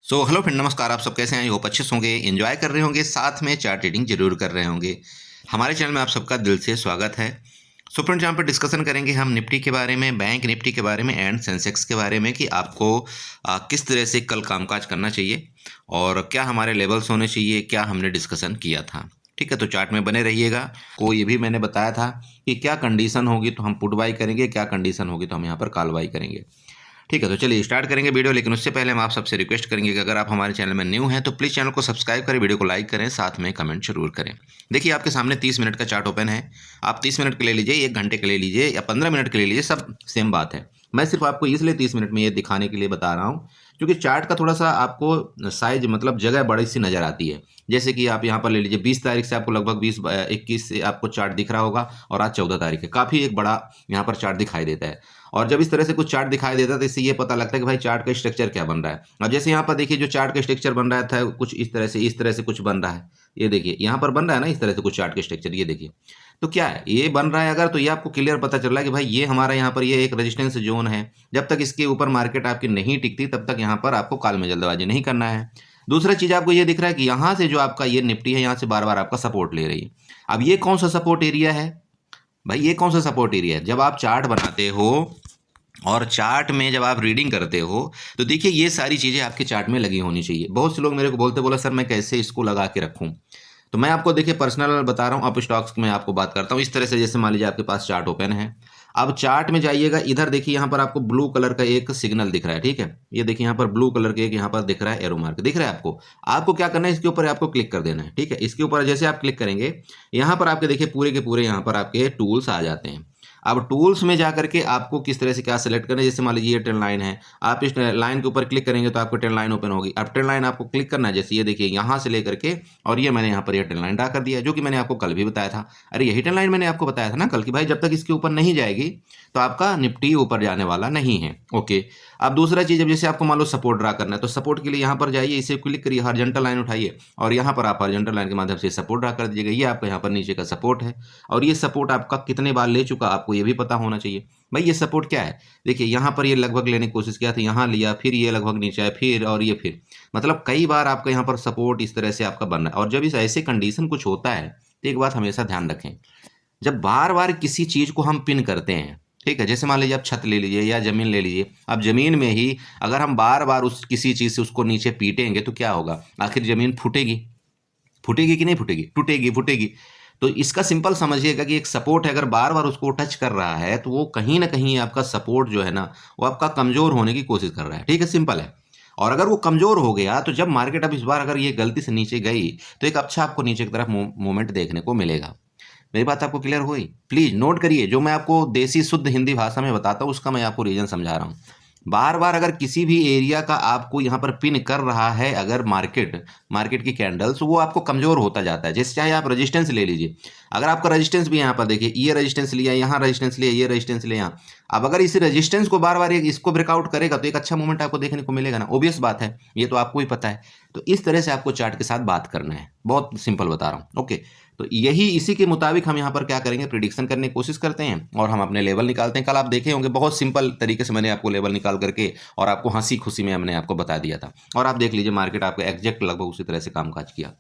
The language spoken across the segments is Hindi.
हेलो फ्रेंड, नमस्कार। आप सब कैसे हैं? आई होप अच्छे से होंगे, एंजॉय कर रहे होंगे, साथ में चार्ट रीडिंग जरूर कर रहे होंगे। हमारे चैनल में आप सबका दिल से स्वागत है। फ्रेंड्स, यहाँ पर डिस्कशन करेंगे हम निफ्टी के बारे में, बैंक निफ्टी के बारे में एंड सेंसेक्स के बारे में कि आपको किस तरह से कल कामकाज करना चाहिए और क्या हमारे लेवल्स होने चाहिए, क्या हमने डिस्कशन किया था। ठीक है, तो चार्ट में बने रहिएगा। को ये भी मैंने बताया था कि क्या कंडीशन होगी तो हम पुट बाई करेंगे, क्या कंडीशन होगी तो हम यहाँ पर कॉल बाई करेंगे। ठीक है, तो चलिए स्टार्ट करेंगे वीडियो। लेकिन उससे पहले हम आप सबसे रिक्वेस्ट करेंगे कि अगर आप हमारे चैनल में न्यू हैं तो प्लीज़ चैनल को सब्सक्राइब करें, वीडियो को लाइक करें, साथ में कमेंट जरूर करें। देखिए, आपके सामने 30 मिनट का चार्ट ओपन है। आप 30 मिनट के ले लीजिए, 1 घंटे के ले लीजिए या 15 मिनट के ले लीजिए, सब सेम बात है। मैं सिर्फ आपको इसलिए 30 मिनट में ये दिखाने के लिए बता रहा हूँ क्योंकि चार्ट का थोड़ा सा आपको साइज मतलब जगह बड़ी सी नज़र आती है। जैसे कि आप यहाँ पर ले लीजिए 20 तारीख से आपको लगभग 21 से आपको चार्ट दिख रहा होगा और आज 14 तारीख है। काफ़ी एक बड़ा यहाँ पर चार्ट दिखाई देता है। और जब इस तरह से कुछ चार्ट दिखाई देता है तो इससे ये पता लगता है कि भाई चार्ट का स्ट्रक्चर क्या बन रहा है। अब जैसे यहाँ पर देखिए, जो चार्ट का स्ट्रक्चर बन रहा था कुछ इस तरह से कुछ बन रहा है। ये देखिए यहाँ पर बन रहा है ना इस तरह से कुछ चार्ट का स्ट्रक्चर। ये देखिए, तो क्या है ये बन रहा है अगर, तो ये आपको क्लियर पता चल रहा है कि भाई ये हमारा यहाँ पर ये एक रेजिस्टेंस जोन है। जब तक इसके ऊपर मार्केट आपकी नहीं टिकती तब तक यहाँ पर आपको कॉल में जल्दबाजी नहीं करना है। दूसरा चीज आपको ये दिख रहा है कि यहाँ से जो आपका ये निफ्टी है यहाँ से बार बार आपका सपोर्ट ले रही है। अब ये कौन सा सपोर्ट एरिया है भाई? ये कौन सा सपोर्ट एरिया है? जब आप चार्ट बनाते हो और चार्ट में जब आप रीडिंग करते हो तो देखिए ये सारी चीज़ें आपके चार्ट में लगी होनी चाहिए। बहुत से लोग मेरे को बोला सर मैं कैसे इसको लगा के रखूं। तो मैं आपको देखिए पर्सनल बता रहा हूँ, अप स्टॉक्स में आपको बात करता हूँ। इस तरह से जैसे मान लीजिए आपके पास चार्ट ओपन है। अब चार्ट में जाइएगा, इधर देखिए यहाँ पर आपको ब्लू कलर का एक सिग्नल दिख रहा है। ठीक है, ये देखिए यहाँ पर ब्लू कलर के एक यहाँ पर दिख रहा है एरो मार्क दिख रहा है आपको। आपको क्या करना है, इसके ऊपर आपको क्लिक कर देना है। ठीक है, इसके ऊपर जैसे आप क्लिक करेंगे यहाँ पर आपके देखिए पूरे के पूरे यहाँ पर आपके टूल्स आ जाते हैं। अब टूल्स में जाकर के आपको किस तरह से क्या सेलेक्ट करना है, जैसे मान लीजिए ये ट्रेंड लाइन है, आप इस लाइन के ऊपर क्लिक करेंगे तो आपको ट्रेंड लाइन ओपन होगी। अब ट्रेंड लाइन आपको क्लिक करना है, जैसे ये देखिए यहाँ से लेकर के, और ये मैंने यहाँ पर ये ट्रेंड लाइन ड्रा कर दिया है, जो कि मैंने आपको कल भी बताया था। अरे यही ट्रेंड लाइन मैंने आपको बताया था ना कल की भाई जब तक इसके ऊपर नहीं जाएगी तो आपका निफ्टी ऊपर जाने वाला नहीं है। ओके, अब दूसरा चीज, अब जैसे आपको मान लो सपोर्ट ड्रा करना है तो सपोर्ट के लिए यहाँ पर जाइए, इसे क्लिक करिए, हॉरिजॉन्टल लाइन उठाइए और यहाँ पर आप हॉरिजॉन्टल लाइन के माध्यम से सपोर्ट ड्रा कर दीजिएगा। ये आपका यहाँ पर नीचे का सपोर्ट है और ये सपोर्ट आपका कितने बार ले चुका आपको ये भी पता होना चाहिए। भाई ये सपोर्ट क्या है, देखिए यहाँ पर ये लगभग लेने की कोशिश किया था, यहाँ लिया, फिर ये लगभग नीचे आया, फिर और ये फिर, मतलब कई बार आपका यहाँ पर सपोर्ट इस तरह से आपका बन रहा है। और जब इस ऐसे कंडीशन कुछ होता है तो एक बात हमेशा ध्यान रखें, जब बार बार किसी चीज को हम पिन करते हैं, ठीक है, जैसे मान लीजिए आप छत ले लीजिए या जमीन ले लीजिए, अब जमीन में ही अगर हम बार बार उस किसी चीज से उसको नीचे पीटेंगे तो क्या होगा, आखिर जमीन फूटेगी। फूटेगी कि नहीं फूटेगी? टूटेगी, फूटेगी। तो इसका सिंपल समझिएगा कि एक सपोर्ट है, अगर बार बार उसको टच कर रहा है तो वो कहीं ना कहीं आपका सपोर्ट जो है ना वो आपका कमजोर होने की कोशिश कर रहा है। ठीक है, सिंपल है। और अगर वो कमजोर हो गया तो जब मार्केट अब इस बार अगर ये गलती से नीचे गई तो एक अच्छा आपको नीचे की तरफ मूवमेंट देखने को मिलेगा। मेरी बात आपको क्लियर हुई? प्लीज नोट करिए, जो मैं आपको देसी शुद्ध हिंदी भाषा में बताता हूँ उसका मैं आपको रीजन समझा रहा हूँ। बार बार अगर किसी भी एरिया का आपको यहाँ पर पिन कर रहा है अगर मार्केट की कैंडल्स, वो आपको कमजोर होता जाता है। जैसे चाहे आप रेजिस्टेंस ले लीजिए, अगर आपका रेजिस्टेंस भी यहाँ पर देखिए, ये रेजिस्टेंस लिया, यहाँ रेजिस्टेंस लिया, ये रेजिस्टेंस लिया, यहाँ, अब अगर इस रेजिस्टेंस को बार बार इसको ब्रेकआउट करेगा तो एक अच्छा मूवमेंट आपको देखने को मिलेगा ना, ऑब्वियस बात है, ये तो आपको ही पता है। तो इस तरह से आपको चार्ट के साथ बात करना है, बहुत सिंपल बता रहा हूँ। ओके, तो यही इसी के मुताबिक हम यहाँ पर क्या करेंगे, प्रिडिक्शन करने की कोशिश करते हैं और हम अपने लेवल निकालते हैं। कल आप देखे होंगे बहुत सिंपल तरीके से मैंने आपको लेवल निकाल करके और आपको हंसी खुशी में हमने आपको बता दिया था, और आप देख लीजिए मार्केट आपका एग्जैक्ट लगभग उसी तरह से कामकाज किया।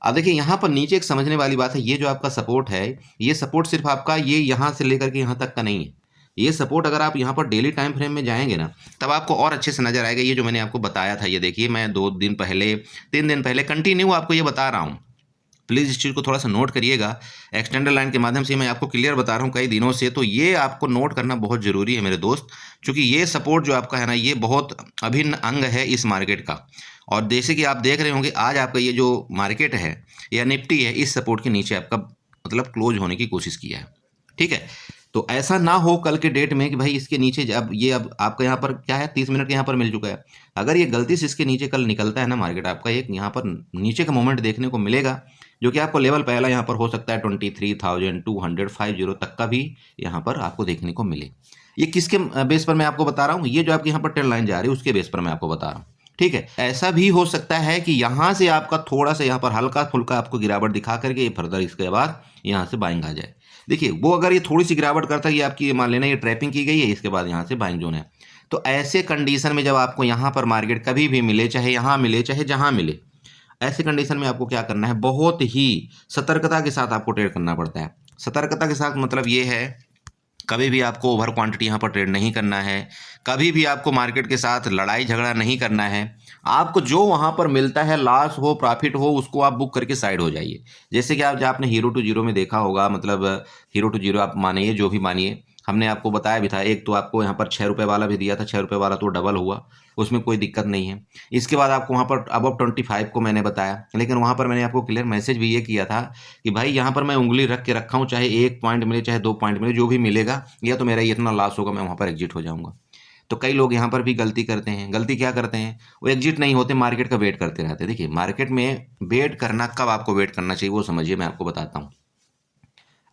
अब देखिए यहाँ पर नीचे एक समझने वाली बात है, ये जो आपका सपोर्ट है, ये सपोर्ट सिर्फ आपका ये यहाँ से लेकर के यहाँ तक का नहीं है। ये सपोर्ट अगर आप यहाँ पर डेली टाइम फ्रेम में जाएंगे ना तब आपको और अच्छे से नजर आएगा। ये जो मैंने आपको बताया था, ये देखिए मैं 2 दिन पहले 3 दिन पहले कंटिन्यू आपको ये बता रहा हूँ। प्लीज़ इस चीज़ को थोड़ा सा नोट करिएगा। एक्सटेंडर लाइन के माध्यम से मैं आपको क्लियर बता रहा हूँ कई दिनों से, तो ये आपको नोट करना बहुत ज़रूरी है मेरे दोस्त, क्योंकि ये सपोर्ट जो आपका है ना ये बहुत अभिन्न अंग है इस मार्केट का। और जैसे कि आप देख रहे होंगे आज आपका ये जो मार्केट है या निफ्टी है, इस सपोर्ट के नीचे आपका मतलब क्लोज होने की कोशिश किया है। ठीक है, तो ऐसा ना हो कल के डेट में कि भाई इसके नीचे अब आपका यहाँ पर क्या है 30 मिनट के यहाँ पर मिल चुका है, अगर ये गलती से इसके नीचे कल निकलता है ना मार्केट, आपका एक यहाँ पर नीचे का मोमेंट देखने को मिलेगा, जो कि आपको लेवल पहला यहाँ पर हो सकता है 23,250 तक का भी यहाँ पर आपको देखने को मिले। ये किसके बेस पर मैं आपको बता रहा हूँ, ये जो आपके यहाँ पर ट्रेंड लाइन जा रही है उसके बेस पर मैं आपको बता रहा हूँ। ठीक है, ऐसा भी हो सकता है कि यहाँ से आपका थोड़ा सा यहाँ पर हल्का फुल्का आपको गिरावट दिखा करके फर्दर इसके बाद यहाँ से बाइंग आ जाए। देखिए वो अगर ये थोड़ी सी गिरावट करता है, ये आपकी मान लेना ये ट्रैपिंग की गई है, इसके बाद यहाँ से बाइंग जोन है, तो ऐसे कंडीशन में जब आपको यहाँ पर मार्केट कभी भी मिले, चाहे यहाँ मिले चाहे जहाँ मिले, ऐसे कंडीशन में आपको क्या करना है, बहुत ही सतर्कता के साथ आपको ट्रेड करना पड़ता है। सतर्कता के साथ मतलब ये है, कभी भी आपको ओवर क्वांटिटी यहाँ पर ट्रेड नहीं करना है, कभी भी आपको मार्केट के साथ लड़ाई झगड़ा नहीं करना है। आपको जो वहाँ पर मिलता है, लॉस हो प्रॉफिट हो, उसको आप बुक करके साइड हो जाइए। जैसे कि आप, जो आपने हीरो टू जीरो में देखा होगा, मतलब हीरो टू जीरो आप मानिए जो भी मानिए, हमने आपको बताया भी था, एक तो आपको यहाँ पर 6 रुपये वाला भी दिया था, 6 रुपये वाला तो डबल हुआ, उसमें कोई दिक्कत नहीं है। इसके बाद आपको वहाँ पर अबव 25 को मैंने बताया, लेकिन वहाँ पर मैंने आपको क्लियर मैसेज भी ये किया था कि भाई यहाँ पर मैं उंगली रख के रखा हूँ, चाहे 1 पॉइंट मिले चाहे 2 पॉइंट मिले, जो भी मिलेगा, या तो मेरा ये इतना लॉस होगा, मैं वहाँ पर एग्जिट हो जाऊँगा। तो कई लोग यहाँ पर भी गलती करते हैं। गलती क्या करते हैं, वो एग्जिट नहीं होते, मार्केट का वेट करते रहते हैं। देखिए मार्केट में वेट करना, कब आपको वेट करना चाहिए वो समझिए, मैं आपको बताता हूँ।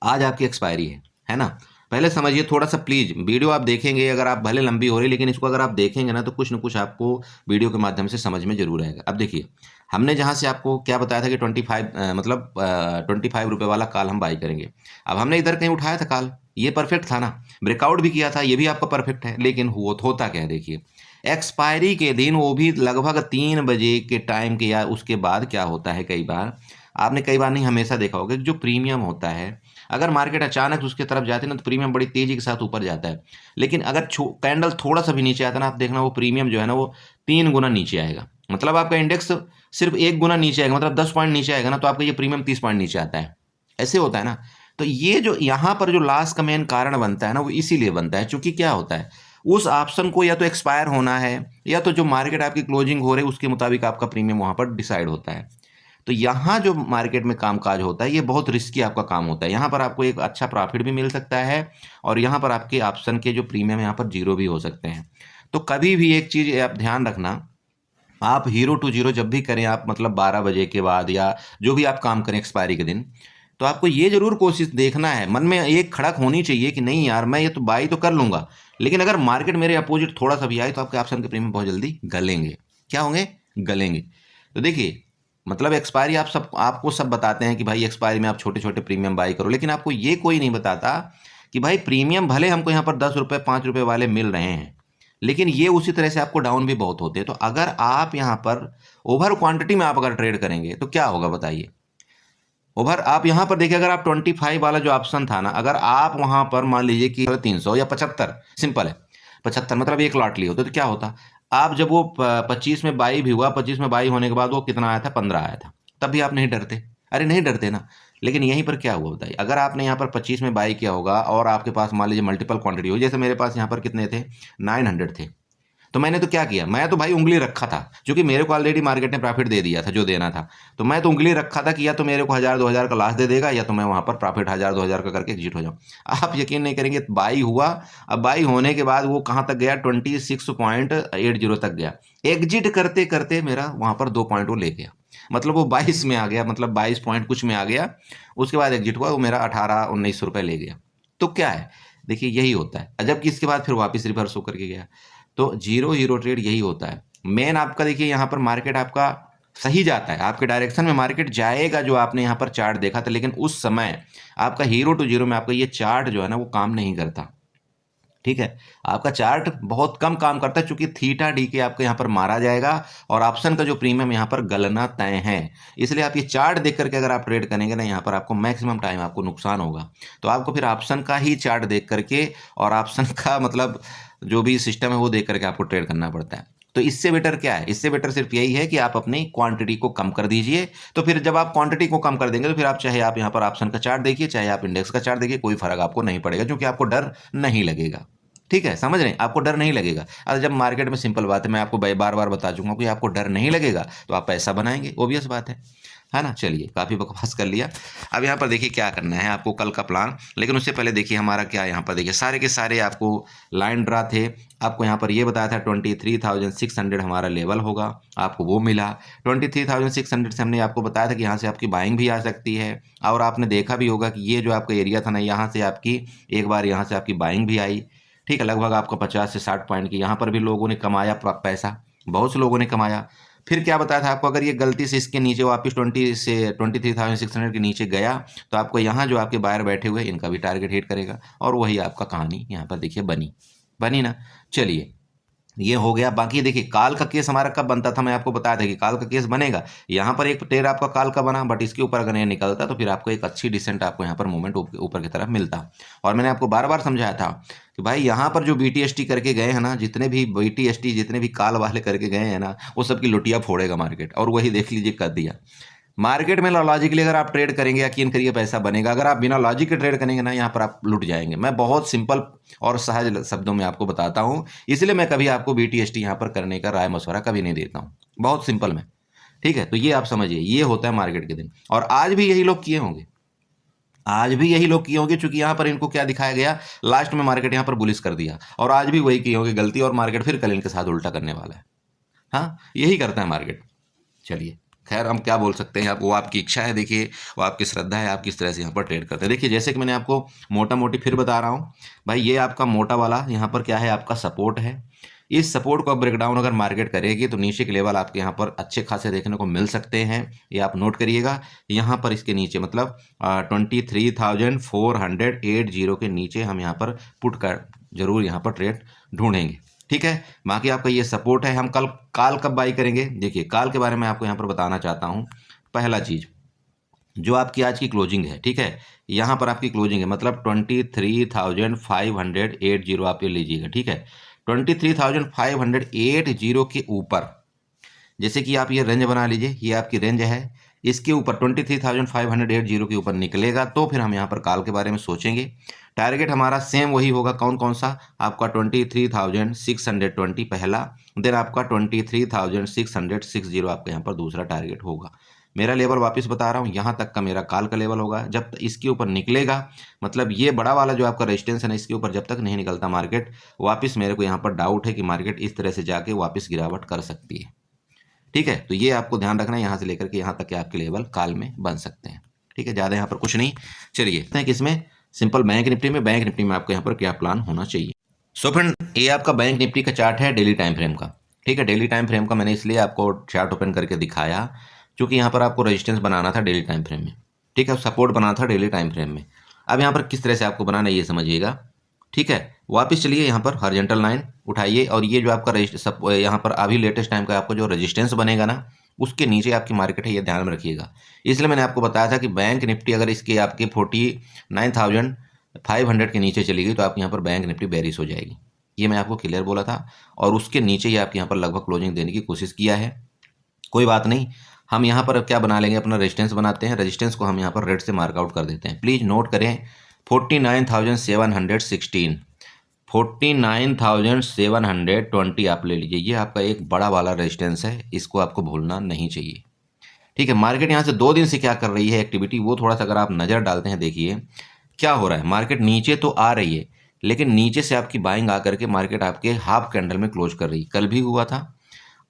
आज आपकी एक्सपायरी है ना, पहले समझिए थोड़ा सा प्लीज। वीडियो आप देखेंगे, अगर आप भले लंबी हो रही, लेकिन इसको अगर आप देखेंगे ना, तो कुछ ना कुछ आपको वीडियो के माध्यम से समझ में जरूर आएगा। अब देखिए, हमने जहां से आपको क्या बताया था कि 25 मतलब 25 रुपये वाला कॉल हम बाई करेंगे। अब हमने इधर कहीं उठाया था कॉल, ये परफेक्ट था ना, ब्रेकआउट भी किया था, ये भी आपका परफेक्ट है। लेकिन होता क्या है, देखिए एक्सपायरी के दिन, वो भी लगभग 3 बजे के टाइम के या उसके बाद क्या होता है, कई बार आपने, कई बार नहीं हमेशा देखा होगा कि जो प्रीमियम होता है, अगर मार्केट अचानक उसके तरफ जाती है ना, तो प्रीमियम बड़ी तेजी के साथ ऊपर जाता है। लेकिन अगर कैंडल थोड़ा सा भी नीचे आता है ना, आप देखना वो प्रीमियम जो है ना, वो 3 गुना नीचे आएगा। मतलब आपका इंडेक्स सिर्फ 1 गुना नीचे आएगा, मतलब 10 पॉइंट नीचे आएगा ना, तो आपका ये प्रीमियम 30 पॉइंट नीचे आता है। ऐसे होता है ना। तो ये जो यहाँ पर जो लॉस का मेन कारण बनता है ना, वो इसीलिए बनता है, चूंकि क्या होता है, उस ऑप्शन को या तो एक्सपायर होना है, या तो जो मार्केट आपकी क्लोजिंग हो रही है उसके मुताबिक आपका प्रीमियम वहां पर डिसाइड होता है। तो यहाँ जो मार्केट में कामकाज होता है, ये बहुत रिस्की आपका काम होता है। यहाँ पर आपको एक अच्छा प्रॉफिट भी मिल सकता है, और यहाँ पर आपके ऑप्शन के जो प्रीमियम यहाँ पर जीरो भी हो सकते हैं। तो कभी भी एक चीज़ आप ध्यान रखना, आप हीरो टू जीरो जब भी करें, आप मतलब 12 बजे के बाद या जो भी आप काम करें एक्सपायरी के दिन, तो आपको ये जरूर कोशिश देखना है, मन में एक खड़क होनी चाहिए कि नहीं यार, मैं ये तो बाई तो कर लूंगा, लेकिन अगर मार्केट मेरे अपोजिट थोड़ा सा भी आए, तो आपके ऑप्शन के प्रीमियम बहुत जल्दी गलेंगे। क्या होंगे, गलेंगे। तो देखिए, मतलब एक्सपायरी आप सब, आपको सब बताते हैं कि भाई एक्सपायरी में आप छोटे छोटे प्रीमियम बाई करो, लेकिन आपको ये कोई नहीं बताता कि भाई प्रीमियम भले हमको यहाँ पर 10 रुपये 5 रुपये वाले मिल रहे हैं, लेकिन ये उसी तरह से आपको डाउन भी बहुत होते हैं। तो अगर आप यहाँ पर ओवर क्वांटिटी में आप अगर ट्रेड करेंगे, तो क्या होगा बताइए। ओवर आप यहाँ पर देखिए, अगर आप 25 वाला जो ऑप्शन था ना, अगर आप वहाँ पर मान लीजिए कि 300 या 75, सिंपल है, 75 मतलब एक लॉट लिए होते, तो क्या होता, आप जब वो 25 में बाई भी हुआ, 25 में बाई होने के बाद वो कितना आया था, 15 आया था, तब भी आप नहीं डरते। अरे नहीं डरते ना। लेकिन यहीं पर क्या हुआ बताइए, अगर आपने यहाँ पर 25 में बाई किया होगा, और आपके पास मान लीजिए मल्टीपल क्वांटिटी हो, जैसे मेरे पास यहाँ पर कितने थे, 900 थे, तो मैंने तो क्या किया, मैं तो भाई उंगली रखा था, क्योंकि मेरे को ऑलरेडी मार्केट ने प्रॉफिट दे दिया था जो देना था। तो मैं तो उंगली रखा था कि या तो मेरे को 1000-2000 का लॉस दे देगा, या तो मैं वहां पर प्रॉफिट 1000-2000 का करके एग्जिट हो जाऊं। आप यकीन नहीं करेंगे, बाई हुआ, अब बाई होने के बाद वो कहां तक गया, 26.80 तक गया। एग्जिट करते करते मेरा वहां पर 2 पॉइंट वो ले गया, मतलब वो 22 में आ गया, मतलब 22 पॉइंट कुछ में आ गया। उसके बाद एग्जिट हुआ, वो मेरा 18-19 रुपये ले गया। तो क्या है, देखिए यही होता है। जबकि इसके बाद फिर वापस रिवर्स होकर के गया। तो जीरो हीरो ट्रेड यही होता है मेन आपका। देखिए यहाँ पर मार्केट आपका सही जाता है, आपके डायरेक्शन में मार्केट जाएगा, जो आपने यहाँ पर चार्ट देखा था, लेकिन उस समय आपका हीरो टू जीरो में आपका ये चार्ट जो है ना, वो काम नहीं करता। ठीक है, आपका चार्ट बहुत कम काम करता है, चूंकि थीटा डी के आपको यहाँ पर मारा जाएगा, और ऑप्शन का जो प्रीमियम यहाँ पर गलना तय है। इसलिए आप ये चार्ट देख करके अगर आप ट्रेड करेंगे ना, यहाँ पर आपको मैक्सिमम टाइम आपको नुकसान होगा। तो आपको फिर ऑप्शन का ही चार्ट देख करके, और ऑप्शन का मतलब जो भी सिस्टम है वो देख करके आपको ट्रेड करना पड़ता है। तो इससे बेटर क्या है, इससे बेटर सिर्फ यही है कि आप अपनी क्वांटिटी को कम कर दीजिए। तो फिर जब आप क्वांटिटी को कम कर देंगे, तो फिर आप चाहे आप यहाँ पर ऑप्शन का चार्ट देखिए, चाहे आप इंडेक्स का चार्ट देखिए, कोई फर्क आपको नहीं पड़ेगा, क्योंकि आपको डर नहीं लगेगा। ठीक है, समझ रहे हैं, आपको डर नहीं लगेगा। अब जब मार्केट में, सिंपल बात है, मैं आपको बार बार बता चुका हूँ कि आपको डर नहीं लगेगा, तो आप पैसा बनाएंगे, ओबियस बात है ना। चलिए, काफ़ी बकवास कर लिया। अब यहाँ पर देखिए क्या करना है आपको, कल का प्लान। लेकिन उससे पहले देखिए हमारा क्या, यहाँ पर देखिए सारे के सारे आपको लाइन ड्रा थे। आपको यहाँ पर ये बताया था 23,600 हमारा लेवल होगा, आपको वो मिला। 23,600 से हमने आपको बताया था कि यहाँ से आपकी बाइंग भी आ सकती है, और आपने देखा भी होगा कि ये जो आपका एरिया था ना, यहाँ से आपकी एक बार यहाँ से आपकी बाइंग भी आई। ठीक है, लगभग आपका 50 से 60 पॉइंट की यहाँ पर भी लोगों ने कमाया पैसा, बहुत से लोगों ने कमाया। फिर क्या बताया था आपको, अगर ये गलती से इसके नीचे वापस 23,600 के नीचे गया, तो आपको यहाँ जो आपके बायर बैठे हुए, इनका भी टारगेट हिट करेगा, और वही आपका कहानी यहाँ पर देखिए बनी ना। चलिए, ये हो गया। बाकी देखिए काल का केस हमारा कब बनता था, मैं आपको बताया था कि काल का केस बनेगा, यहाँ पर एक ट्रेड आपका काल का बना, बट इसके ऊपर अगर ये निकलता तो फिर आपको एक अच्छी डिसेंट आपको यहाँ पर मूवमेंट ऊपर की तरफ मिलता। और मैंने आपको बार बार समझाया था कि भाई यहाँ पर जो BTST करके गए हैं ना, जितने भी BTST जितने भी काल वाले करके गए हैं ना, वो सबकी लुटिया फोड़ेगा मार्केट। और वही देख लीजिए कर दिया। मार्केट में लॉजिकली अगर आप ट्रेड करेंगे, यकीन करिए पैसा बनेगा। अगर आप बिना लॉजिक के ट्रेड करेंगे ना, यहाँ पर आप लुट जाएंगे। मैं बहुत सिंपल और सहज शब्दों में आपको बताता हूँ, इसलिए मैं कभी आपको BTST यहाँ पर करने का राय मशवरा कभी नहीं देता हूँ, बहुत सिंपल में। ठीक है, तो ये आप समझिए, ये होता है मार्केट के दिन। और आज भी यही लोग किए होंगे, आज भी यही लोग किए होंगे, चूंकि यहाँ पर इनको क्या दिखाया गया, लास्ट में मार्केट यहाँ पर बुलिश कर दिया, और आज भी वही किए होंगे गलती, और मार्केट फिर कल इनके साथ उल्टा करने वाला है। हाँ, यही करता है मार्केट। चलिए, खैर हम क्या बोल सकते हैं, आप वो आपकी इच्छा है, देखिए वो आपकी श्रद्धा है, आप किस तरह से यहाँ पर ट्रेड करते हैं। देखिए जैसे कि मैंने आपको मोटा मोटी फिर बता रहा हूँ भाई, ये आपका मोटा वाला यहाँ पर क्या है, आपका सपोर्ट है। इस सपोर्ट को ब्रेकडाउन अगर मार्केट करेगी तो नीचे के लेवल आपके यहाँ पर अच्छे खासे देखने को मिल सकते हैं, ये आप नोट करिएगा। यहाँ पर इसके नीचे मतलब 23,480 के नीचे हम यहाँ पर पुट कर जरूर यहाँ पर ट्रेड ढूंढेंगे। ठीक है, बाकी आपका ये सपोर्ट है। हम कल काल कब बाई करेंगे, देखिए काल के बारे में आपको यहाँ पर बताना चाहता हूँ। पहला चीज, जो आपकी आज की क्लोजिंग है, ठीक है, यहाँ पर आपकी क्लोजिंग है मतलब 23,580 आप ये लीजिएगा। ठीक है, 23,580 के ऊपर, जैसे कि आप ये रेंज बना लीजिए, ये आपकी रेंज है, इसके ऊपर 23,580 के ऊपर निकलेगा तो फिर हम यहाँ पर काल के बारे में सोचेंगे। टारगेट हमारा सेम वही होगा, कौन कौन सा, आपका 23,620 पहला, देन आपका 23,660 आपका यहाँ पर दूसरा टारगेट होगा। मेरा लेवल वापस बता रहा हूँ, यहाँ तक का मेरा काल का लेवल होगा। जब इसके ऊपर निकलेगा, मतलब ये बड़ा वाला जो आपका रेजिस्टेंस है ना, इसके ऊपर जब तक नहीं निकलता मार्केट वापस, मेरे को यहाँ पर डाउट है कि मार्केट इस तरह से जाके वापस गिरावट कर सकती है। ठीक है, तो ये आपको ध्यान रखना है, यहाँ से लेकर के यहाँ तक के आपके लेवल काल में बन सकते हैं। ठीक है, ज़्यादा यहाँ पर कुछ नहीं। चलिए किसमें, सिंपल बैंक निफ्टी में। बैंक निफ्टी में आपको यहाँ पर क्या प्लान होना चाहिए। सो फ्रेंड, ये आपका बैंक निफ्टी का चार्ट है डेली टाइम फ्रेम का। ठीक है, डेली टाइम फ्रेम का मैंने इसलिए आपको चार्ट ओपन करके दिखाया क्योंकि यहाँ पर आपको रेजिस्टेंस बनाना था डेली टाइम फ्रेम में। ठीक है, सपोर्ट बनाना था डेली टाइम फ्रेम में। अब यहाँ पर किस तरह से आपको बनाना है ये समझिएगा। ठीक है, वापस चलिए यहाँ पर हॉरिजॉन्टल लाइन उठाइए, और ये जो आपका यहाँ पर अभी लेटेस्ट टाइम का आपको जो रेजिस्टेंस बनेगा ना, उसके नीचे आपकी मार्केट है, ये ध्यान में रखिएगा। इसलिए मैंने आपको बताया था कि बैंक निफ्टी अगर इसके आपके 49,500 के नीचे चली गई तो आप यहाँ पर बैंक निफ्टी बेरिश हो जाएगी, ये मैं आपको क्लियर बोला था। और उसके नीचे ही आपके यहाँ पर लगभग क्लोजिंग देने की कोशिश किया है। कोई बात नहीं, हम यहाँ पर क्या बना लेंगे, अपना रेजिस्टेंस बनाते हैं। रेजिस्टेंस को हम यहाँ पर रेड से मार्कआउट कर देते हैं। प्लीज़ नोट करें 49,716, 49,720 आप ले लीजिए, ये आपका एक बड़ा वाला रेजिस्टेंस है, इसको आपको भूलना नहीं चाहिए। ठीक है, मार्केट यहाँ से 2 दिन से क्या कर रही है एक्टिविटी, वो थोड़ा सा अगर आप नज़र डालते हैं, देखिए क्या हो रहा है। मार्केट नीचे तो आ रही है, लेकिन नीचे से आपकी बाइंग आकर के मार्केट आपके हाफ कैंडल में क्लोज कर रही है, कल भी हुआ था।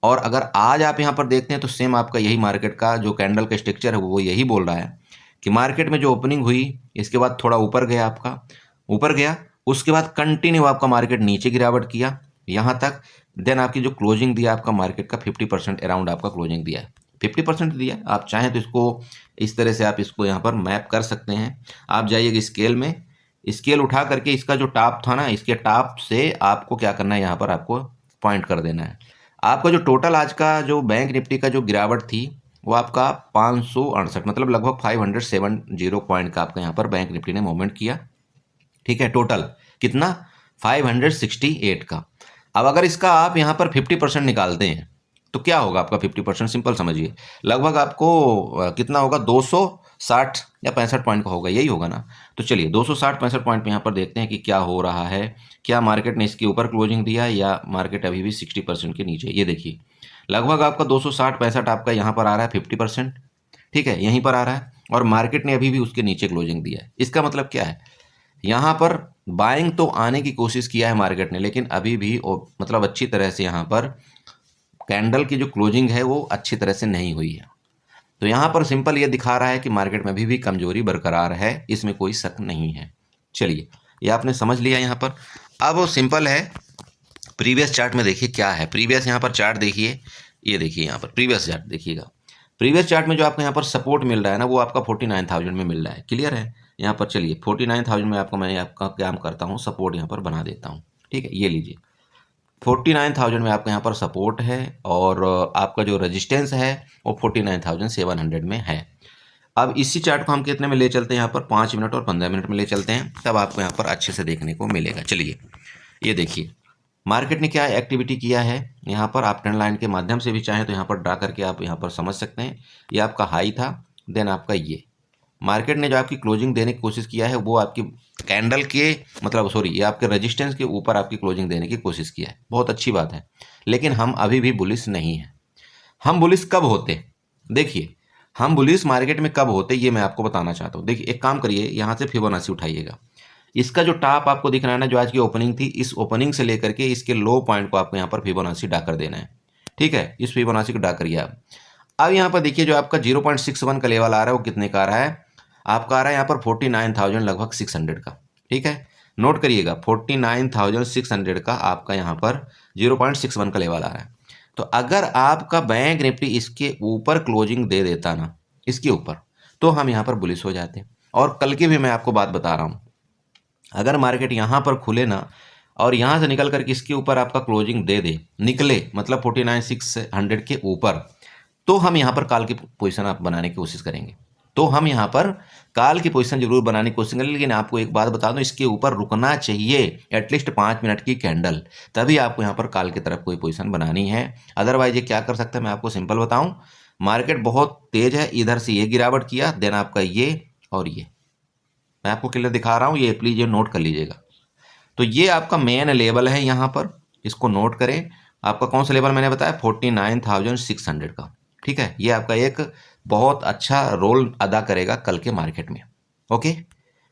और अगर आज आप यहाँ पर देखते हैं तो सेम आपका यही मार्केट का जो कैंडल का स्ट्रक्चर है वो यही बोल रहा है कि मार्केट में जो ओपनिंग हुई, इसके बाद थोड़ा ऊपर गया, आपका ऊपर गया, उसके बाद कंटिन्यू आपका मार्केट नीचे गिरावट किया यहाँ तक। देन आपकी जो क्लोजिंग दिया आपका मार्केट का 50% अराउंड आपका क्लोजिंग दिया है, 50% दिया। आप चाहें तो इसको इस तरह से आप इसको यहाँ पर मैप कर सकते हैं। आप जाइएगा स्केल में, स्केल उठा करके इसका जो टॉप था ना, इसके टॉप से आपको क्या करना है, यहाँ पर आपको पॉइंट कर देना है। आपका जो टोटल आज का जो बैंक निफ्टी का जो गिरावट थी वो आपका 568, मतलब लगभग 570 पॉइंट का आपका यहाँ पर बैंक निफ्टी ने मूवमेंट किया। ठीक है, टोटल कितना, 568 का। अब अगर इसका आप यहाँ पर 50% निकालते हैं तो क्या होगा आपका 50%, सिंपल समझिए, लगभग आपको कितना होगा, 260 या 65 पॉइंट का होगा, यही होगा ना। तो चलिए 260-65 पॉइंट पे यहाँ पर देखते हैं कि क्या हो रहा है, क्या मार्केट ने इसके ऊपर क्लोजिंग दिया या मार्केट अभी भी 60% के नीचे। ये देखिए लगभग आपका 260-65 आपका यहाँ पर आ रहा है 50%। ठीक है, यहीं पर आ रहा है, और मार्केट ने अभी भी उसके नीचे क्लोजिंग दिया है। इसका मतलब क्या है, यहाँ पर बाइंग तो आने की कोशिश किया है मार्केट ने, लेकिन अभी भी मतलब अच्छी तरह से यहाँ पर कैंडल की जो क्लोजिंग है वो अच्छी तरह से नहीं हुई है। तो यहाँ पर सिंपल ये दिखा रहा है कि मार्केट में अभी भी कमजोरी बरकरार है, इसमें कोई शक नहीं है। चलिए, ये आपने समझ लिया यहाँ पर। अब वो सिंपल है, प्रीवियस चार्ट में देखिए क्या है। प्रीवियस यहाँ पर चार्ट देखिए, ये देखिए यहाँ पर प्रीवियस चार्ट देखिएगा। प्रीवियस चार्ट में जो आपको यहाँ पर सपोर्ट मिल रहा है ना, वो आपका 49,000 में मिल रहा है, क्लियर है। यहाँ पर चलिए 49,000 में आपको मैं आपका काम करता हूँ, सपोर्ट यहाँ पर बना देता हूँ। ठीक है, ये लीजिए 49,000 में आपका यहाँ पर सपोर्ट है और आपका जो रेजिस्टेंस है वो 49,700 में है। अब इसी चार्ट को हम कितने में ले चलते हैं, यहाँ पर 5 मिनट और 15 मिनट में ले चलते हैं, तब आपको यहाँ पर अच्छे से देखने को मिलेगा। चलिए ये देखिए मार्केट ने क्या एक्टिविटी किया है। यहाँ पर आप ट्रेंड लाइन के माध्यम से भी चाहें तो यहाँ पर ड्रा करके आप यहाँ पर समझ सकते हैं। ये आपका हाई था, देन आपका ये मार्केट ने जो आपकी क्लोजिंग देने की कोशिश किया है वो आपकी कैंडल के ये आपके रेजिस्टेंस के ऊपर आपकी क्लोजिंग देने की कोशिश किया है। बहुत अच्छी बात है, लेकिन हम अभी भी बुलिश नहीं हैं। हम बुलिश कब होते, देखिए हम बुलिश मार्केट में कब होते ये मैं आपको बताना चाहता हूँ। देखिए एक काम करिए, यहाँ से फिबोनाची उठाइएगा। इसका जो टॉप आपको दिख रहा है ना, जो आज की ओपनिंग थी, इस ओपनिंग से लेकर के इसके लो पॉइंट को आपको यहाँ पर फिबोनाची ड्रा कर देना है। ठीक है, इस फिबोनाची को ड्रा करिए आप। अब यहाँ पर देखिए जो आपका 0.61 का लेवल आ रहा है वो कितने का आ रहा है, आपका आ रहा है यहाँ पर 49,000 लगभग 600 का। ठीक है, नोट करिएगा 49,600 का आपका यहाँ पर 0.61 का लेवल आ रहा है। तो अगर आपका बैंक निफ्टी इसके ऊपर क्लोजिंग दे देता ना, इसके ऊपर, तो हम यहाँ पर बुलिश हो जाते। और कल की भी मैं आपको बात बता रहा हूँ, अगर मार्केट यहाँ पर खुले ना और यहाँ से निकल करके इसके ऊपर आपका क्लोजिंग दे दे, निकले मतलब 49,600 के ऊपर, तो हम यहाँ पर कॉल की पोजीशन आप बनाने की कोशिश करेंगे। तो हम यहाँ पर कॉल की पोजीशन जरूर बनाने की कोशिश करेंगे, लेकिन आपको एक बात बता दूं, इसके ऊपर रुकना चाहिए एटलीस्ट 5 मिनट की कैंडल, तभी आपको यहाँ पर कॉल की तरफ कोई पोजीशन बनानी है। अदरवाइज ये क्या कर सकता है, मैं आपको सिंपल बताऊं, मार्केट बहुत तेज है, इधर से ये गिरावट किया, देन आपका ये और ये मैं आपको क्लियर दिखा रहा हूँ, ये प्लीज ये नोट कर लीजिएगा। तो ये आपका मेन लेवल है, यहाँ पर इसको नोट करें। आपका कौन सा लेवल मैंने बताया, 49,600 का। ठीक है, ये आपका एक बहुत अच्छा रोल अदा करेगा कल के मार्केट में। ओके,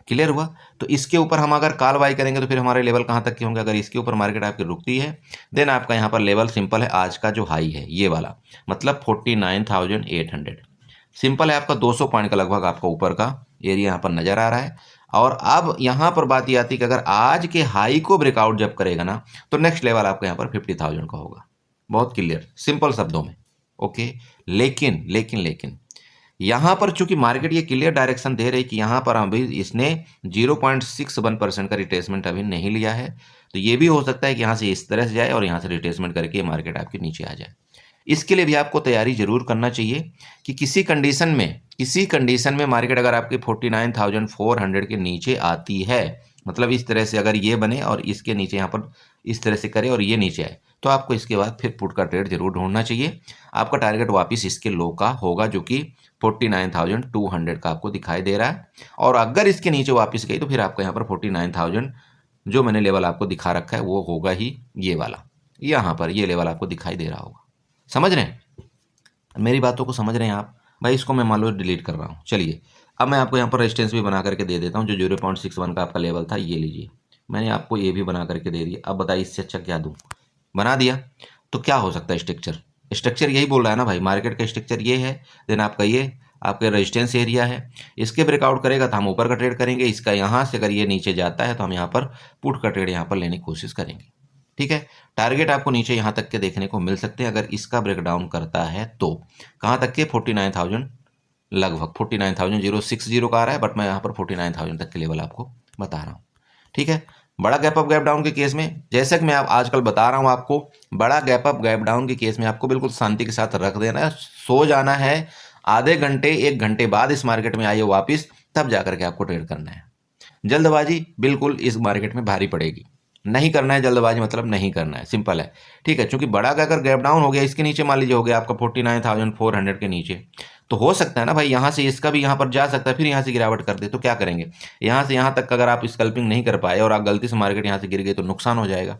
क्लियर हुआ। तो इसके ऊपर हम अगर कॉल बाई करेंगे तो फिर हमारे लेवल कहाँ तक के होंगे, अगर इसके ऊपर मार्केट आपकी रुकती है, देन आपका यहाँ पर लेवल सिंपल है, आज का जो हाई है ये वाला, मतलब 49,800 सिंपल है। आपका 200 पॉइंट का लगभग आपका ऊपर का एरिया यहाँ पर नजर आ रहा है। और अब यहाँ पर बात ये आती है कि अगर आज के हाई को ब्रेकआउट जब करेगा ना, तो नेक्स्ट लेवल आपका यहाँ पर 50,000 का होगा। बहुत क्लियर सिंपल शब्दों में। ओके, लेकिन लेकिन लेकिन यहाँ पर चूंकि मार्केट ये क्लियर डायरेक्शन दे रही कि यहाँ पर अभी इसने 0.61% का रिट्रेसमेंट अभी नहीं लिया है, तो ये भी हो सकता है कि यहाँ से इस तरह से जाए और यहाँ से रिट्रेसमेंट करके मार्केट आपके नीचे आ जाए। इसके लिए भी आपको तैयारी जरूर करना चाहिए कि किसी कंडीशन में मार्केट अगर आपके 49,400 के नीचे आती है, मतलब इस तरह से अगर ये बने और इसके नीचे यहाँ पर इस तरह से करे और ये नीचे आए, तो आपको इसके बाद फिर पुट का ट्रेड जरूर ढूंढना चाहिए। आपका टारगेट वापस इसके लो का होगा जो कि 49,200 का आपको दिखाई दे रहा है। और अगर इसके नीचे वापस गई तो फिर आपको यहाँ पर 49,000 जो मैंने लेवल आपको दिखा रखा है वो होगा ही ये वाला, यहाँ पर ये लेवल आपको दिखाई दे रहा होगा। समझ रहे हैं मेरी बातों को, समझ रहे हैं आप भाई। इसको मैं मान लो डिलीट कर रहा हूँ। चलिए अब मैं आपको यहाँ पर रेजिस्टेंस भी बना करके दे देता हूँ। जो 0.61 का आपका लेवल था ये लीजिए, मैंने आपको ये भी बना करके दे दिया। अब बताइए इससे अच्छा क्या दूँ, बना दिया तो क्या हो सकता है। स्ट्रक्चर यही बोल रहा है ना भाई, मार्केट का स्ट्रक्चर ये है। देन आपका ये आपका रेजिस्टेंस एरिया है, इसके ब्रेकआउट करेगा तो हम ऊपर का ट्रेड करेंगे। इसका यहाँ से अगर ये नीचे जाता है तो हम यहाँ पर पुट का ट्रेड यहाँ पर लेने की कोशिश करेंगे। ठीक है, टारगेट आपको नीचे यहाँ तक के देखने को मिल सकते हैं अगर इसका ब्रेकडाउन करता है तो। कहाँ तक के, 49,000 लगभग 49,060 का आ रहा है, बट मैं यहाँ पर 49,000 तक के लेवल आपको बता रहा हूँ। ठीक है, बड़ा गैप अप गैप डाउन के केस में, जैसे कि मैं आजकल बता रहा हूँ आपको, बड़ा गैप अप गैप डाउन के केस में आपको बिल्कुल शांति के साथ रख देना है, सो जाना है। आधे घंटे 1 घंटे बाद इस मार्केट में आइए वापिस, तब जाकर के आपको ट्रेड करना है। जल्दबाजी बिल्कुल इस मार्केट में भारी पड़ेगी, नहीं करना है जल्दबाजी, मतलब नहीं करना है, सिंपल है। ठीक है, क्योंकि बड़ा अगर गैप डाउन हो गया, इसके नीचे मान लीजिए हो गया आपका 49,400 के नीचे, तो हो सकता है ना भाई यहाँ से इसका भी यहाँ पर जा सकता है, फिर यहाँ से गिरावट कर दे तो क्या करेंगे। यहाँ से यहाँ तक अगर आप स्कल्पिंग नहीं कर पाए और आप गलती से मार्केट यहाँ से गिर गए तो नुकसान हो जाएगा।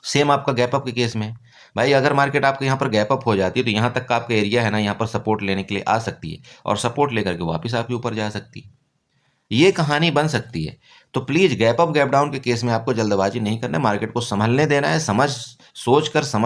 सेम आपका गैप अप के केस में भाई, अगर मार्केट आपके यहाँ पर गैप अप हो जाती है तो यहाँ तक का आपका एरिया है ना, यहाँ पर सपोर्ट लेने के लिए आ सकती है और सपोर्ट लेकर के वापस आपके ऊपर जा सकती है। ये कहानी बन सकती है। तो please gap up gap down के केस में आपको जल्दबाजी नहीं करना है, मार्केट को संभलने देना है, समझ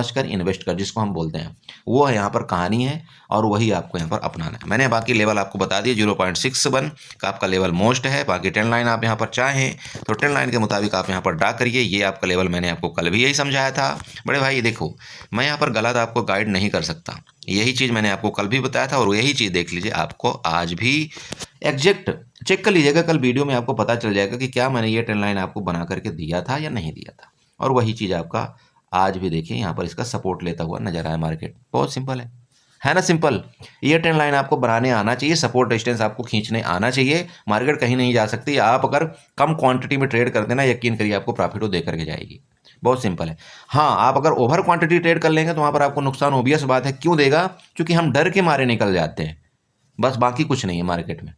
कर इन्वेस्ट कर, जिसको हम बोलते हैं, वो यहाँ पर कहानी है और वही आपको यहाँ पर अपनाना है। मैंने बाकी लेवल आपको बता दिए, 0.61 का आपका लेवल मोस्ट है। बाकी ट्रेंड लाइन आप यहाँ पर चाहें तो ट्रेंड लाइन के मुताबिक आप यहाँ पर ड्रा करिए। ये आपका लेवल मैंने आपको कल भी यही समझाया था। बड़े भाई देखो, मैं यहाँ पर गलत आपको गाइड नहीं कर सकता, यही चीज़ मैंने आपको कल भी बताया था और यही चीज़ देख लीजिए, आपको आज भी एग्जैक्ट चेक कर लीजिएगा, कल वीडियो में आपको पता चल जाएगा कि क्या मैंने ये ट्रेंड लाइन आपको बना करके दिया था या नहीं दिया था, और वही चीज़ आपका आज भी देखिए यहाँ पर इसका सपोर्ट लेता हुआ नजर आया मार्केट। बहुत सिंपल है ना सिंपल। ये ट्रेंड लाइन आपको बनाने आना चाहिए, सपोर्ट रेजिस्टेंस आपको खींचने आना चाहिए। मार्केट कहीं नहीं जा सकती। आप अगर कम क्वांटिटी में ट्रेड करते ना, यकीन करिए आपको प्रॉफिट वो दे करके जाएगी। बहुत सिंपल है। हाँ, आप अगर ओवर क्वांटिटी ट्रेड कर लेंगे तो वहां पर आपको नुकसान ऑब्वियस बात है। क्यों देगा? क्योंकि हम डर के मारे निकल जाते हैं, बस बाकी कुछ नहीं है मार्केट में।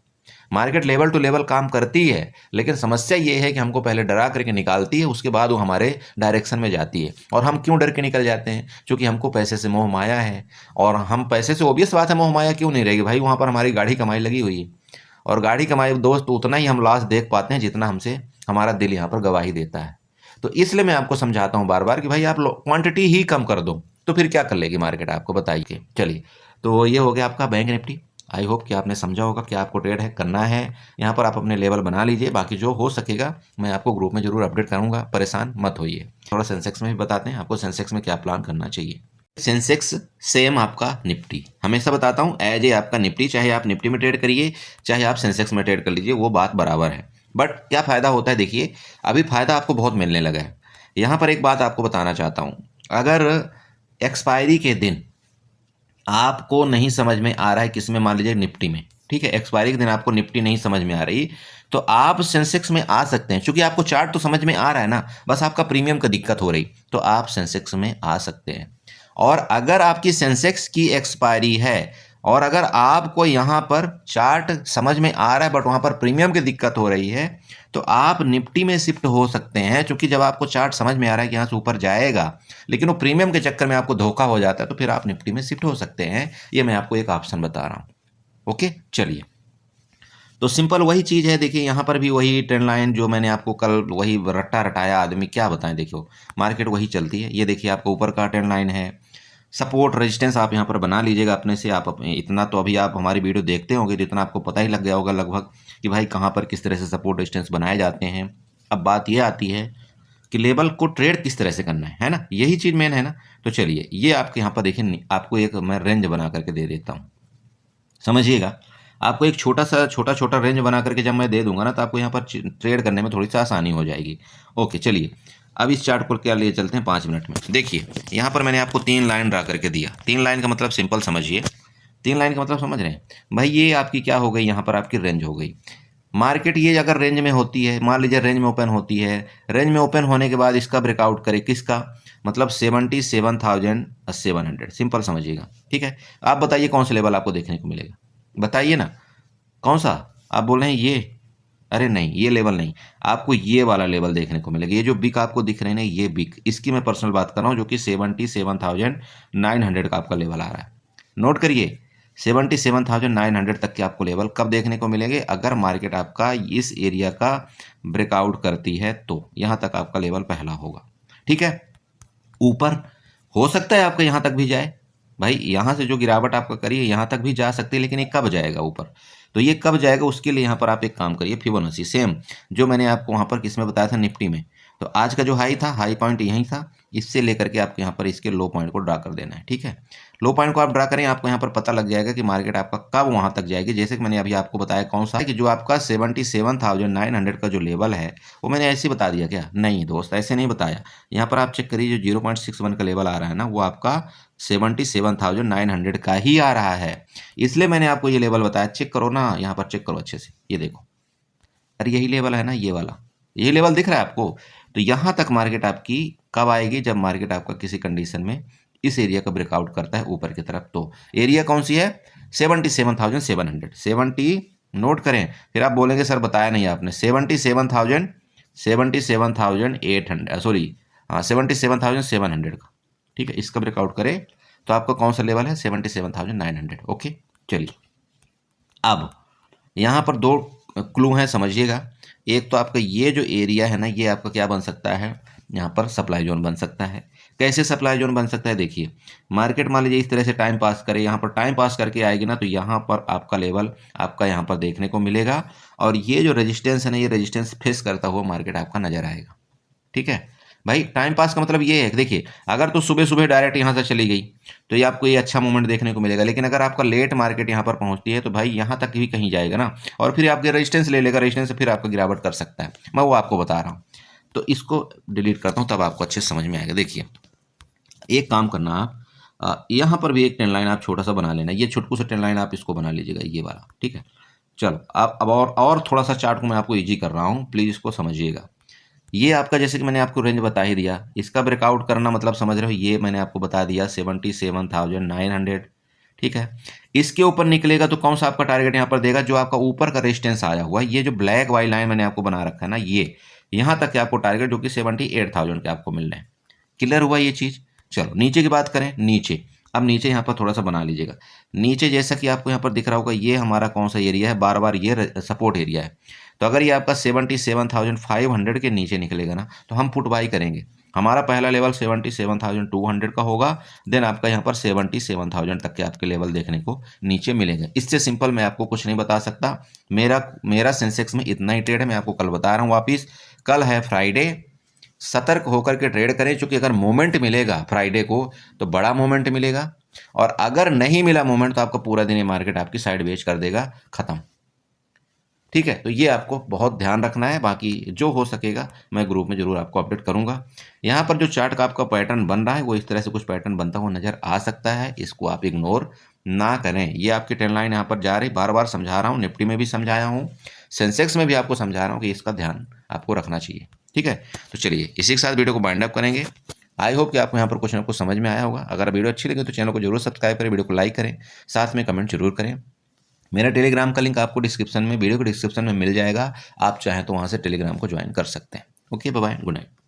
मार्केट लेवल टू लेवल काम करती है, लेकिन समस्या ये है कि हमको पहले डरा करके निकालती है, उसके बाद वो हमारे डायरेक्शन में जाती है। और हम क्यों डर के निकल जाते हैं? क्योंकि हमको पैसे से मोह माया है। और हम पैसे से, ऑब्वियस बात है, मोह माया क्यों नहीं रहेगी भाई? वहाँ पर हमारी गाढ़ी कमाई लगी हुई है। और गाढ़ी कमाई दोस्त उतना ही हम लॉस देख पाते हैं जितना हमसे हमारा दिल यहाँ पर गवाही देता है। तो इसलिए मैं आपको समझाता हूँ बार बार कि भाई आप क्वांटिटी ही कम कर दो, तो फिर क्या कर लेगी मार्केट आपको बताइए। चलिए, तो ये हो गया आपका बैंक निफ्टी। आई होप कि आपने समझा होगा कि आपको ट्रेड है करना है। यहाँ पर आप अपने लेवल बना लीजिए, बाकी जो हो सकेगा मैं आपको ग्रुप में जरूर अपडेट करूंगा, परेशान मत होइए। थोड़ा सेंसेक्स में भी बताते हैं आपको सेंसेक्स में क्या प्लान करना चाहिए। सेंसेक्स सेम आपका निफ्टी, हमेशा बताता हूँ एज ए आपका निफ्टी, चाहे आप निफ्टी में ट्रेड करिए चाहे आप सेंसेक्स में ट्रेड कर लीजिए, वो बात बराबर है। बट क्या फ़ायदा होता है? देखिए अभी फ़ायदा आपको बहुत मिलने लगा है। यहाँ पर एक बात आपको बताना चाहता हूँ, अगर एक्सपायरी के दिन आपको नहीं समझ में आ रहा है किस में, मान लीजिए निफ्टी में, ठीक है, एक्सपायरी के दिन आपको निफ्टी नहीं समझ में आ रही, तो आप सेंसेक्स में आ सकते हैं। क्योंकि आपको चार्ट तो समझ में आ रहा है ना, बस आपका प्रीमियम का दिक्कत हो रही, तो आप सेंसेक्स में आ सकते हैं। और अगर आपकी सेंसेक्स की एक्सपायरी है और अगर आपको यहाँ पर चार्ट समझ में आ रहा है बट वहाँ पर प्रीमियम की दिक्कत हो रही है, तो आप निफ्टी में शिफ्ट हो सकते हैं। क्योंकि जब आपको चार्ट समझ में आ रहा है कि यहाँ से ऊपर जाएगा, लेकिन वो प्रीमियम के चक्कर में आपको धोखा हो जाता है, तो फिर आप निफ्टी में शिफ्ट हो सकते हैं। ये मैं आपको एक ऑप्शन बता रहा हूँ। ओके, चलिए, तो सिंपल वही चीज़ है। देखिए यहाँ पर भी वही ट्रेंड लाइन जो मैंने आपको कल वही रट्टा रटाया आदमी, क्या बताएं, देखियो मार्केट वही चलती है। ये देखिए आपको ऊपर का ट्रेंड लाइन है, सपोर्ट रेजिस्टेंस आप यहाँ पर बना लीजिएगा अपने से। आप इतना तो अभी आप हमारी वीडियो देखते होंगे तो इतना आपको पता ही लग गया होगा लगभग कि भाई कहाँ पर किस तरह से सपोर्ट रेजिस्टेंस बनाए जाते हैं। अब बात ये आती है कि लेवल को ट्रेड किस तरह से करना है ना, यही चीज़ मेन है ना। तो चलिए ये आपके यहाँ पर देखिए, आपको एक मैं रेंज बना करके दे देता हूँ, समझिएगा। आपको एक छोटा छोटा रेंज बना करके जब मैं दे दूंगा ना, तो आपको यहाँ पर ट्रेड करने में थोड़ी सी आसानी हो जाएगी। ओके, चलिए अब इस चार्ट को क्या लिए चलते हैं 5 मिनट में। देखिए यहाँ पर मैंने आपको 3 लाइन ड्रा करके दिया। 3 लाइन का मतलब सिंपल समझिए, 3 लाइन का मतलब समझ रहे हैं भाई? ये आपकी क्या हो गई, यहाँ पर आपकी रेंज हो गई। मार्केट ये अगर रेंज में होती है, मान लीजिए रेंज में ओपन होती है, रेंज में ओपन होने के बाद इसका ब्रेकआउट करे, किसका मतलब 77,700, सिंपल समझिएगा, ठीक है। आप बताइए कौन सा लेवल आपको देखने को मिलेगा, बताइए ना कौन सा। आप बोल रहे हैं ये, अरे नहीं ये लेवल नहीं, आपको ये वाला लेवल देखने को मिलेगा। ये जो बिक आपको दिख रहे हैं ना, ये बिक, इसकी मैं पर्सनल बात कर रहा हूँ, जो कि 77,900 का आपका लेवल आ रहा है। नोट करिए 77,900 तक के आपको लेवल कब देखने को मिलेंगे? अगर मार्केट आपका इस एरिया का ब्रेकआउट करती है तो यहाँ तक आपका लेवल पहला होगा, ठीक है। ऊपर हो सकता है आपका यहाँ तक भी जाए भाई, यहाँ से जो गिरावट आपका करी है यहाँ तक भी जा सकती है, लेकिन ये कब जाएगा ऊपर, तो ये कब जाएगा उसके लिए यहाँ पर आप एक काम करिए, फिबोनाची सेम जो मैंने आपको वहाँ पर किसमें बताया था, निफ्टी में। तो आज का जो हाई था, हाई पॉइंट यहीं था, इससे लेकर के आपको यहाँ पर इसके लो पॉइंट को ड्रा कर देना है, ठीक है। लो पॉइंट को आप ड्रा करें, आपको यहाँ पर पता लग जाएगा कि मार्केट आपका कब वहाँ तक जाएगी। जैसे कि मैंने अभी आपको बताया कौन सा है, कि जो आपका 77,900 का जो लेवल है वो मैंने ऐसे ही बता दिया क्या? नहीं दोस्त, ऐसे नहीं बताया। यहाँ पर आप चेक करिए, जो 0.61 का लेवल आ रहा है ना, वो आपका 77,900 का ही आ रहा है। इसलिए मैंने आपको ये लेवल बताया, चेक करो ना, यहाँ पर चेक करो अच्छे से, ये देखो, अरे यही लेवल है ना, ये वाला, यही लेवल दिख रहा है आपको। तो यहाँ तक मार्केट आपकी कब आएगी? जब मार्केट आपका किसी कंडीशन में इस एरिया का ब्रेकआउट करता है ऊपर की तरफ। तो एरिया कौन सी है? 77,700, 70, नोट करें, फिर आप बोलेंगे सर बताया नहीं आपने। 77,800, सॉरी हाँ 77,700 का, ठीक है। इसका ब्रेकआउट करे तो आपका कौन सा लेवल है? 77,900। ओके, चलिए अब यहाँ पर 2 क्लू हैं, समझिएगा। एक तो आपका ये जो एरिया है ना, ये आपका क्या बन सकता है? यहाँ पर सप्लाई जोन बन सकता है। कैसे सप्लाई जोन बन सकता है? देखिए मार्केट मान लीजिए इस तरह से टाइम पास करे, यहाँ पर टाइम पास करके आएगी ना, तो यहाँ पर आपका लेवल आपका यहाँ पर देखने को मिलेगा। और ये जो रेजिस्टेंस है ना, ये रेजिस्टेंस फेस करता हुआ मार्केट आपका नजर आएगा, ठीक है भाई। टाइम पास का मतलब ये है कि देखिए अगर तो सुबह सुबह डायरेक्ट यहाँ से चली गई तो ये आपको ये अच्छा मूवमेंट देखने को मिलेगा। लेकिन अगर आपका लेट मार्केट यहाँ पर पहुँचती है तो भाई यहाँ तक भी कहीं जाएगा ना, और फिर आपके रेजिस्टेंस ले लेगा, रेजिस्टेंस से फिर आपका गिरावट कर सकता है। मैं वो आपको बता रहा हूँ। तो इसको डिलीट करता हूँ, तब आपको अच्छे से समझ में आएगा। देखिए एक काम करना आप, यहाँ पर भी एक ट्रेंड लाइन आप छोटा सा बना लेना, ये छोटकू सा ट्रेंड लाइन आप इसको बना लीजिएगा, ये वाला, ठीक है। चलो आप अब और थोड़ा सा चार्ट को मैं आपको ईजी कर रहा हूँ, प्लीज़ इसको समझिएगा। ये आपका जैसे कि मैंने आपको रेंज बता ही दिया, इसका ब्रेकआउट करना मतलब समझ रहे हो, ये मैंने आपको बता दिया 77,900, ठीक है। इसके ऊपर निकलेगा तो कौन सा आपका टारगेट यहाँ पर देगा, जो आपका ऊपर का रेजिस्टेंस आया हुआ है, ये जो ब्लैक वाली लाइन मैंने आपको बना रखा है ना, ये यहाँ तक के आपको टारगेट जो कि 78,000 के आपको मिल रहे हैं। क्लियर हुआ ये चीज़। चलो नीचे की बात करें, नीचे अब नीचे यहाँ पर थोड़ा सा बना लीजिएगा। नीचे जैसा कि आपको यहाँ पर दिख रहा होगा, ये हमारा कौन सा एरिया है, बार बार ये सपोर्ट एरिया है। तो अगर ये आपका 77,500 के नीचे निकलेगा ना, तो हम पुट बाई करेंगे। हमारा पहला लेवल 77,200 का होगा, देन आपका यहाँ पर 77,000 तक के आपके लेवल देखने को नीचे मिलेंगे। इससे सिंपल मैं आपको कुछ नहीं बता सकता। मेरा सेंसेक्स में इतना ही ट्रेड है, मैं आपको कल बता रहा हूँ वापिस। कल है फ्राइडे, सतर्क होकर के ट्रेड करें, क्योंकि अगर मोमेंट मिलेगा फ्राइडे को तो बड़ा मोमेंट मिलेगा, और अगर नहीं मिला मोमेंट तो आपका पूरा दिन ये मार्केट आपकी साइड वेज कर देगा, खत्म। ठीक है, तो ये आपको बहुत ध्यान रखना है। बाकी जो हो सकेगा मैं ग्रुप में जरूर आपको अपडेट करूंगा। यहाँ पर जो चार्ट का आपका पैटर्न बन रहा है वो इस तरह से कुछ पैटर्न बनता हुआ नजर आ सकता है, इसको आप इग्नोर ना करें। ये आपकी ट्रेंड लाइन यहाँ पर जा रही, बार बार समझा रहा हूँ, निफ्टी में भी समझाया हूँ, सेंसेक्स में भी आपको समझा रहा हूँ कि इसका ध्यान आपको रखना चाहिए। ठीक है, तो चलिए इसी के साथ वीडियो को बाइंड अप करेंगे। आई होप कि आपको यहाँ पर कुछ ना कुछ समझ में आया होगा। अगर वीडियो अच्छी लगे तो चैनल को जरूर सब्सक्राइब करें, वीडियो को लाइक करें, साथ में कमेंट जरूर करें। मेरा टेलीग्राम का लिंक आपको डिस्क्रिप्शन में, वीडियो के डिस्क्रिप्शन में मिल जाएगा, आप चाहें तो वहाँ से टेलीग्राम को ज्वाइन कर सकते हैं। Okay, bye bye, good night.